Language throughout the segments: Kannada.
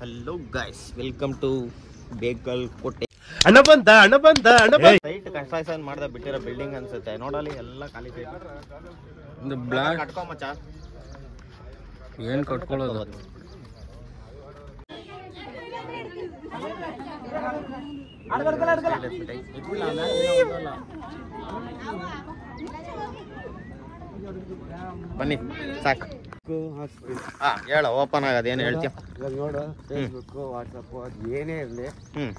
Hello guys, welcome to Bekal ಕೋಟೆ. ಅಣ್ಣ ಬಂದ ಸೈಟ್ ಕನ್ಸ್ಟ್ರಕ್ಷನ್ ಮಾಡ್ದ ಬಿಟ್ಟಿರೋ ಬಿಲ್ಡಿಂಗ್ ಅನ್ಸುತ್ತೆ. ನೋಡಲಿ ಎಲ್ಲ ಖಾಲಿ ಸೈಟ್. ಬ್ಲಾಕ್ ಕಟ್ಕೊ ಮಚ್ಚ. ಏನ್ ಕಟ್ಕೊಳ್ಳೋದು? ಬನ್ನಿ ಸಾಕು. ಹೇಳ, ಓಪನ್ ಆಗದ ಏನ್ ಹೇಳ್ತೀಯ? ನೋಡು, ಫೇಸ್ಬುಕ್ ವಾಟ್ಸಪ್ ಅದು ಏನೇ ಇರಲಿ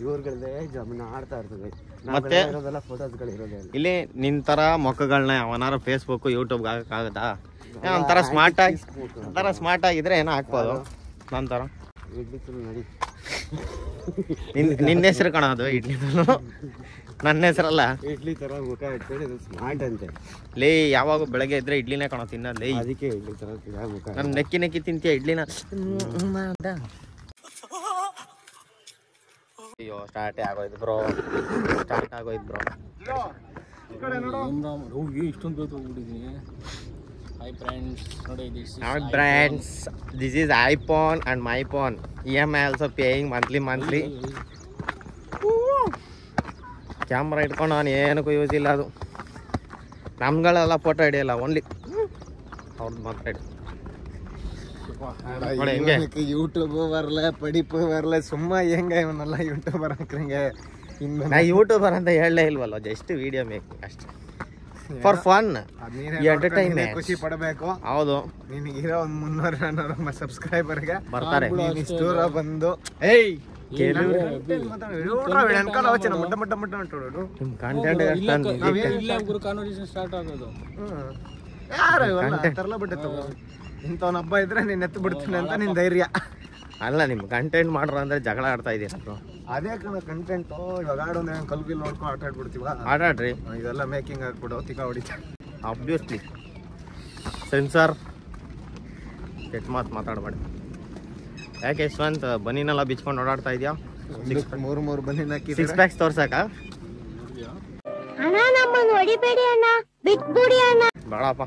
ಇವ್ರಗಳೇ ಜಮೀನ್ ಆಡ್ತಾ ಇರ್ತದೆ. ಮತ್ತೆ ಇರೋದೆಲ್ಲ ಫೋಟೋಸ್ಗಳು ಇರೋದೇ ಇಲ್ಲಿ ನಿಂತರ ಮೊಕ್ಕಗಳನ್ನ ಅವನಾರ ಫೇಸ್ಬುಕ್ ಯೂಟ್ಯೂಬ್ ಹಾಕಕ್ಕಾಗತ್ತಾ? ಒಂಥರ ಸ್ಮಾರ್ಟ್ ಆಗಿದ್ರೆ ಏನೋ ಹಾಕ್ಬೋದು. ನಂತರ ಇಡ್ಲಿ ನಡಿ. ನಿನ್ನ ಹೆಸರು ಕಣ ಅದು ಇಡ್ಲಿ, ನನ್ನ ಹೆಸರಲ್ಲ. ಇಡ್ಲಿ ತರ ಮುಖ ಇಟ್ಕೊಂಡು ಇದು ಸ್ಮಾರ್ಟ್ ಅಂತೆ. ಲೇ, ಯಾವಾಗ ಬೆಳಗ್ಗೆ ಇದ್ರೆ ಇಡ್ಲಿನೇ ಕಣ ತಿನ್ನೋದು. ಲೇ, ಅದಕ್ಕೆ ಇಡ್ಲಿ ತರ ಮುಖ. ನಾನು ನೆಕ್ಕಿ ತಿಂತೀಯ ಇಡ್ಲಿನ? ಅಯ್ಯೋ, ಸ್ಟಾರ್ಟ್ ಆಗೋಯ್ತು ಬ್ರೋ. ಇಷ್ಟೊಂದು ಬೇಗ ಹೋಗ್ಬಿಟ್ಟಿದ್ದೀನಿ. Hi friends, this is iPhone and my phone. EMI also paying monthly. Camera ಇಟ್ಕೊಂಡು ನಾನು ಏನಕ್ಕೂ ಯೂಸ್ ಇಲ್ಲ. ಅದು ನಮ್ಗಳೆಲ್ಲ ಫೋಟೋ ಹಿಡಿಯಲ್ಲ, ಓನ್ಲಿ ಅವ್ರದ್ದು ಮಾತ್ರ ಹಿಡಿ. ಯೂಟ್ಯೂಬ್ ಬರಲ್ಲ, ಪಡಿಪು ಬರಲ್ಲ, ಸುಮ್ಮ ಹೆಂಗ ಇವನ್ನೆಲ್ಲ ಯೂಟ್ಯೂಬರ್ ಹಾಕ್ರಂಗೆ. ನಾ ಯೂಟ್ಯೂಬರ್ ಅಂತ ಹೇಳಲೇ ಇಲ್ವಲ್ಲ, ಜಸ್ಟ್ ವಿಡಿಯೋ ಮೇಕಿಂಗ್ ಅಷ್ಟೇ, ಫಾರ್ ಫನ್, ಎಂಟರ್ಟೈನ್ಮೆಂಟ್. ಖುಷಿ ಪಡಬೇಕು. ಹೌದು, ನಿನಗಿರೋ ಒಂದು 300-400 ಸಬ್ಸ್ಕ್ರೈಬರ್ ಬರ್ತಾರೆ. ಇಷ್ಟು ದೂರ ಬಂದು ಇಂಥವ್ನ ಹಬ್ಬ ಇದ್ರೆ ನೀನ್ ಎತ್ತು ಬಿಡ್ತೀನಿ ಅಂತ ನಿನ್ ಧೈರ್ಯ ಅಲ್ಲ. ನಿಮ್ ಕಂಟೆಂಟ್ ಮಾಡ್ರ ಅಂದ್ರೆ ಜಗಳ ಆಡ್ತಾ ಇದೀರ. ಅದೇ ಕಣ ಕಂಟೆಂಟ್. ಇವಾಗ ಆಡೋದೇ ಕಲ್ಗಿಲ್ ನೋಡ್ಕೊಂಡು ಆಟ ಆಡ್ಬಿಡ್ತೀವ. ಆಡ್ರಿ, ಇದೆಲ್ಲ ಮೇಕಿಂಗ್ ಆಗ್ಬಿಡು, ತಿಕ್ಕ ಹೊಡಿತಾ. ಆಬ್ವಿಯಸ್ಲಿ ಸೆನ್ಸಾರ್ ಕೆಟ್ಟ ಮಾತಾಡ್ಬೇಡಿ. ಯಾಕೆ ಯಶವಂತ್ ಬನ್ನಿನೆಲ್ಲ ಬಿಚ್ಕೊಂಡು ಓಡಾಡ್ತಾ ಇದೆಯಾ? 3 ಬನ್ನಿ 6 ಪ್ಯಾಕ್ಸ್ ತೋರ್ಸಕ ಬೇಡಪ್ಪ.